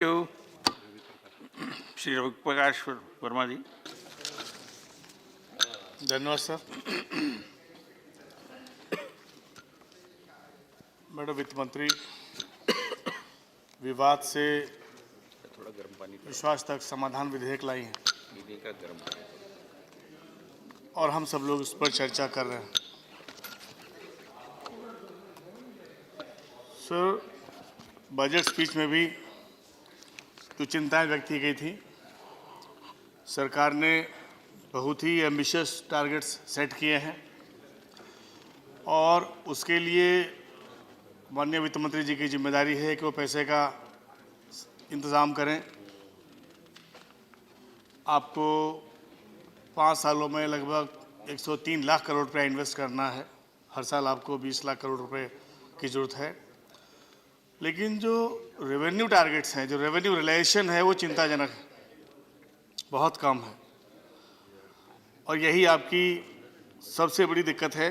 you. Shri Ravi Prakash Verma जी। धन्यवाद sir. Madam वित्त मंत्री, विवाद से थोड़ा गर्म पानी विश्वास तक समाधान विधेयक लाई हैं का गर्म पानी। और हम सब लोग इस पर चर्चा कर रहे हैं। सर, बजट स्पीच में भी तो चिंताएं व्यक्त की गई थी। सरकार ने बहुत ही एम्बिशियस टारगेट्स सेट किए हैं और उसके लिए माननीय वित्त मंत्री जी की जिम्मेदारी है कि वो पैसे का इंतज़ाम करें। आपको 5 सालों में लगभग 103 लाख करोड़ रुपया इन्वेस्ट करना है। हर साल आपको 20 लाख करोड़ रुपए की ज़रूरत है। लेकिन जो रेवेन्यू टारगेट्स हैं, जो रेवेन्यू रिलाइजेशन है, वो चिंताजनक है, बहुत कम है। और यही आपकी सबसे बड़ी दिक्कत है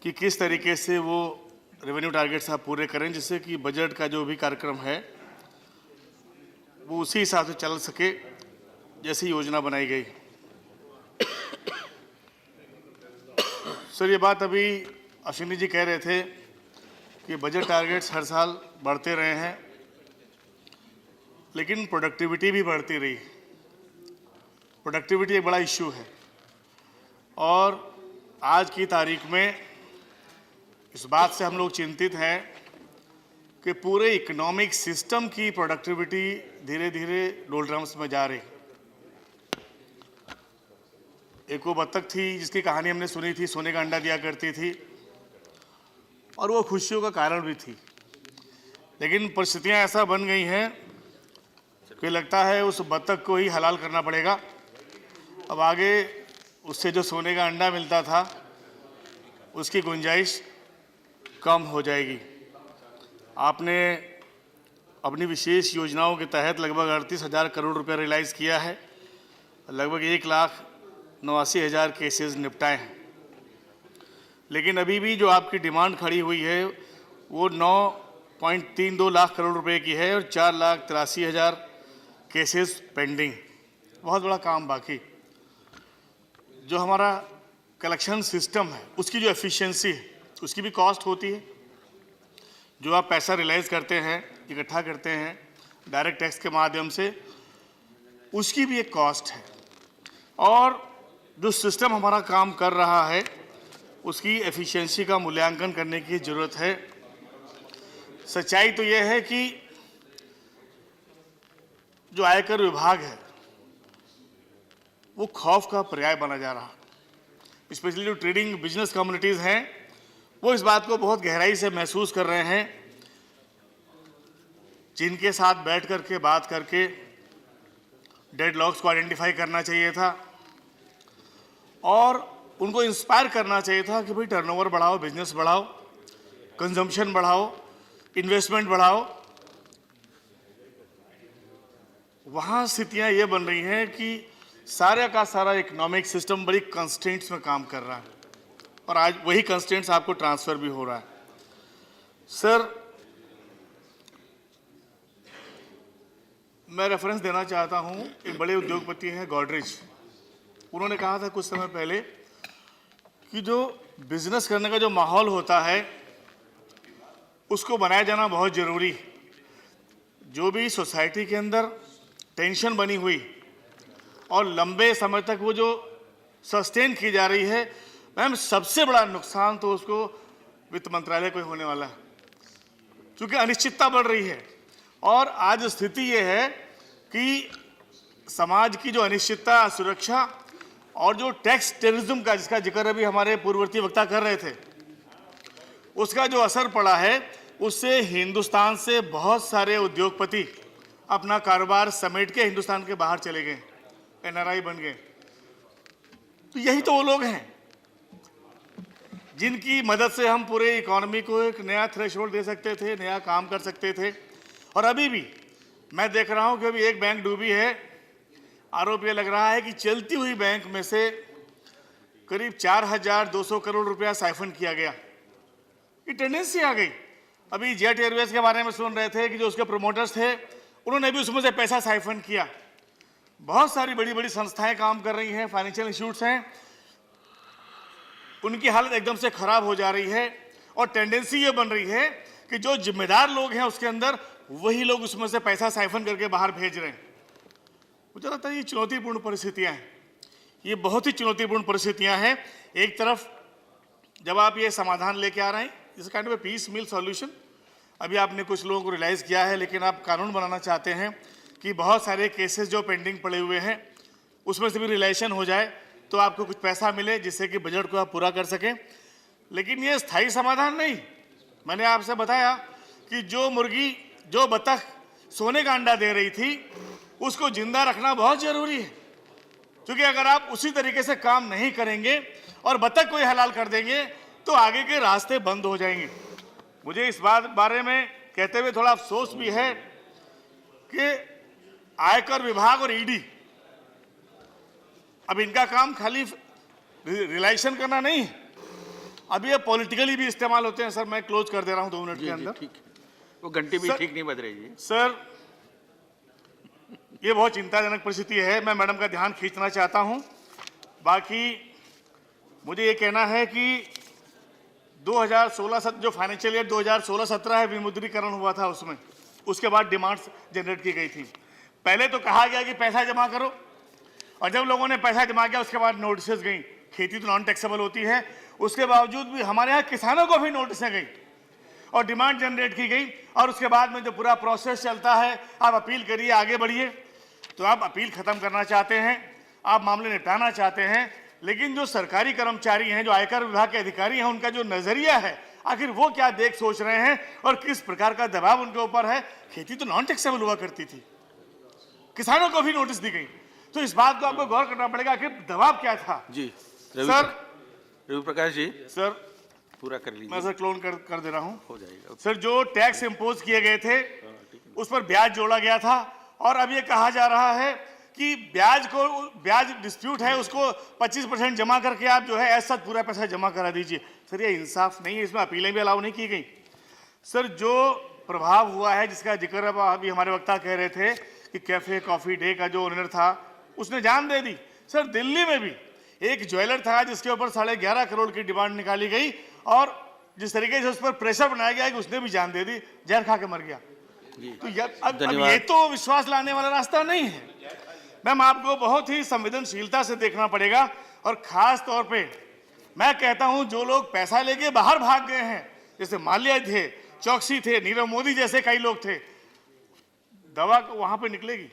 कि किस तरीके से वो रेवेन्यू टारगेट्स आप पूरे करें, जिससे कि बजट का जो भी कार्यक्रम है वो उसी हिसाब से चल सके जैसी योजना बनाई गई। सर, ये बात अभी अश्विनी जी कह रहे थे कि बजट टारगेट्स हर साल बढ़ते रहे हैं, लेकिन प्रोडक्टिविटी भी बढ़ती रही। प्रोडक्टिविटी एक बड़ा इश्यू है और आज की तारीख में इस बात से हम लोग चिंतित हैं कि पूरे इकोनॉमिक सिस्टम की प्रोडक्टिविटी धीरे धीरे डोलड्रम्स में जा रही। एक वो बत्तख थी जिसकी कहानी हमने सुनी थी, सोने का अंडा दिया करती थी और वो खुशियों का कारण भी थी। लेकिन परिस्थितियां ऐसा बन गई हैं कि लगता है उस बत्तख को ही हलाल करना पड़ेगा। अब आगे उससे जो सोने का अंडा मिलता था उसकी गुंजाइश कम हो जाएगी। आपने अपनी विशेष योजनाओं के तहत लगभग 38,000 करोड़ रुपया रियलाइज किया है। लगभग 1,89,000 केसेस निपटाए हैं। लेकिन अभी भी जो आपकी डिमांड खड़ी हुई है वो 9.32 लाख करोड़ रुपए की है और 4,83,000 केसेस पेंडिंग। बहुत बड़ा काम बाकी। जो हमारा कलेक्शन सिस्टम है उसकी जो एफिशिएंसी है उसकी भी कॉस्ट होती है। जो आप पैसा रियलाइज करते हैं, इकट्ठा करते हैं डायरेक्ट टैक्स के माध्यम से, उसकी भी एक कॉस्ट है। और जो सिस्टम हमारा काम कर रहा है उसकी एफिशिएंसी का मूल्यांकन करने की ज़रूरत है। सच्चाई तो यह है कि जो आयकर विभाग है वो खौफ का पर्याय बना जा रहा है। स्पेशली जो ट्रेडिंग बिजनेस कम्युनिटीज़ हैं वो इस बात को बहुत गहराई से महसूस कर रहे हैं। जिनके साथ बैठ करके बात करके डेडलॉक्स को आइडेंटिफाई करना चाहिए था और उनको इंस्पायर करना चाहिए था कि भाई टर्नओवर बढ़ाओ, बिजनेस बढ़ाओ, कंजम्पशन बढ़ाओ, इन्वेस्टमेंट बढ़ाओ। वहाँ स्थितियाँ ये बन रही हैं कि सारे का सारा इकोनॉमिक सिस्टम बड़ी कंस्ट्रेंट्स में काम कर रहा है और आज वही कंस्ट्रेंट्स आपको ट्रांसफ़र भी हो रहा है। सर, मैं रेफरेंस देना चाहता हूँ। एक बड़े उद्योगपति हैं गोदरेज, उन्होंने कहा था कुछ समय पहले कि जो बिजनेस करने का जो माहौल होता है उसको बनाया जाना बहुत ज़रूरी। जो भी सोसाइटी के अंदर टेंशन बनी हुई और लंबे समय तक वो जो सस्टेन की जा रही है, मैम सबसे बड़ा नुकसान तो उसको वित्त मंत्रालय को होने वाला है, क्योंकि अनिश्चितता बढ़ रही है। और आज स्थिति ये है कि समाज की जो अनिश्चितता, सुरक्षा और जो टैक्स टेररिज्म का जिसका जिक्र अभी हमारे पूर्ववर्ती वक्ता कर रहे थे, उसका जो असर पड़ा है उससे हिंदुस्तान से बहुत सारे उद्योगपति अपना कारोबार समेट के हिंदुस्तान के बाहर चले गए, एनआरआई बन गए। तो यही तो वो लोग हैं जिनकी मदद से हम पूरे इकोनॉमी को एक नया थ्रेशोल्ड दे सकते थे, नया काम कर सकते थे। और अभी भी मैं देख रहा हूं कि अभी एक बैंक डूबी है। आरोप ये लग रहा है कि चलती हुई बैंक में से करीब 4,200 करोड़ रुपया साइफन किया गया। ये टेंडेंसी आ गई। अभी जेट एयरवेज के बारे में सुन रहे थे कि जो उसके प्रोमोटर्स थे उन्होंने भी उसमें से पैसा साइफन किया। बहुत सारी बड़ी बड़ी संस्थाएं काम कर रही हैं, फाइनेंशियल इंस्टीट्यूट्स हैं, उनकी हालत एकदम से खराब हो जा रही है और टेंडेंसी ये बन रही है कि जो जिम्मेदार लोग हैं उसके अंदर वही लोग उसमें से पैसा साइफन करके बाहर भेज रहे हैं। मुझे लगता है ये चुनौतीपूर्ण परिस्थितियां हैं, ये बहुत ही चुनौतीपूर्ण परिस्थितियां हैं। एक तरफ जब आप ये समाधान लेके आ रहे हैं, इस kind of peace mill solution, अभी आपने कुछ लोगों को रियलाइज किया है, लेकिन आप कानून बनाना चाहते हैं कि बहुत सारे केसेस जो पेंडिंग पड़े हुए हैं उसमें से भी रिलेशन हो जाए तो आपको कुछ पैसा मिले जिससे कि बजट को आप पूरा कर सकें। लेकिन ये स्थायी समाधान नहीं। मैंने आपसे बताया कि जो मुर्गी, जो बतख सोने का अंडा दे रही थी, उसको जिंदा रखना बहुत जरूरी है, क्योंकि अगर आप उसी तरीके से काम नहीं करेंगे और बतख को ही हलाल कर देंगे तो आगे के रास्ते बंद हो जाएंगे। मुझे इस बारे में कहते हुए थोड़ा अफसोस भी है कि आयकर विभाग और ईडी, अब इनका काम खाली रिलेशन करना नहीं है, अब ये पॉलिटिकली भी इस्तेमाल होते हैं। सर मैं क्लोज कर दे रहा हूं 2 मिनट के अंदर। ठीक है, वो घंटी भी ठीक नहीं बज रही जी। सर ये बहुत चिंताजनक परिस्थिति है, मैं मैडम का ध्यान खींचना चाहता हूं। बाकी मुझे ये कहना है कि 2016 जो फाइनेंशियल ईयर 2016-17 है, विमुद्रीकरण हुआ था, उसमें उसके बाद डिमांड्स जनरेट की गई थी। पहले तो कहा गया कि पैसा जमा करो, और जब लोगों ने पैसा जमा किया उसके बाद नोटिस गई। खेती तो नॉन टैक्सेबल होती है, उसके बावजूद भी हमारे यहाँ किसानों को भी नोटिसें गई और डिमांड जनरेट की गई। और उसके बाद में जो पूरा प्रोसेस चलता है, आप अपील करिए, आगे बढ़िए। तो आप अपील खत्म करना चाहते हैं, आप मामले निपटाना चाहते हैं, लेकिन जो सरकारी कर्मचारी हैं, जो आयकर विभाग के अधिकारी हैं, उनका जो नजरिया है, आखिर वो क्या देख सोच रहे हैं और किस प्रकार का दबाव उनके ऊपर है। खेती तो नॉन टैक्सेबल हुआ करती थी, किसानों को भी नोटिस दी गई, तो इस बात को आपको गौर करना पड़ेगा कि दबाव क्या था। जी सर रवि प्रकाश जी, सर पूरा कर लीजिए। मैं सर क्लोन कर दे रहा हूं। हो जाएगा सर जो टैक्स इंपोज किए गए थे उस पर ब्याज जोड़ा गया था, और अब ये कहा जा रहा है कि ब्याज डिस्प्यूट है उसको 25% जमा करके आप जो है ऐसा पूरा पैसा जमा करा दीजिए। सर ये इंसाफ नहीं है, इसमें अपीलें भी अलाउ नहीं की गई। सर जो प्रभाव हुआ है, जिसका जिक्र अब अभी हमारे वक्ता कह रहे थे कि कैफे कॉफी डे का जो ओनर था उसने जान दे दी। सर दिल्ली में भी एक ज्वेलर था जिसके ऊपर 11.5 करोड़ की डिमांड निकाली गई, और जिस तरीके से उस पर प्रेशर बनाया गया कि उसने भी जान दे दी, जहर खा के मर गया। तो अब ये तो विश्वास लाने वाला रास्ता नहीं है। मैम आपको बहुत ही संवेदनशीलता से देखना पड़ेगा, और खास तौर पे मैं कहता हूं जो लोग पैसा लेके बाहर भाग गए हैं, जैसे माल्या थे, चौकसी थे, नीरव मोदी जैसे कई लोग थे, दवा वहां पे निकलेगी,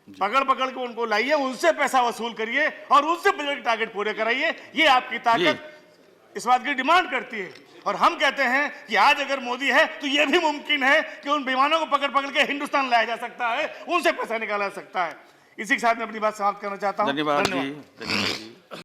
पकड़ के उनको लाइए, उनसे पैसा वसूल करिए और उनसे बजट टारगेट पूरे कराइए। ये आपकी ताकत इस बात की डिमांड करती है। और हम कहते हैं कि आज अगर मोदी है तो ये भी मुमकिन है कि उन बेईमानों को पकड़ के हिंदुस्तान लाया जा सकता है, उनसे पैसा निकाला जा सकता है। इसी के साथ मैं अपनी बात समाप्त करना चाहता हूं। धन्यवाद जी।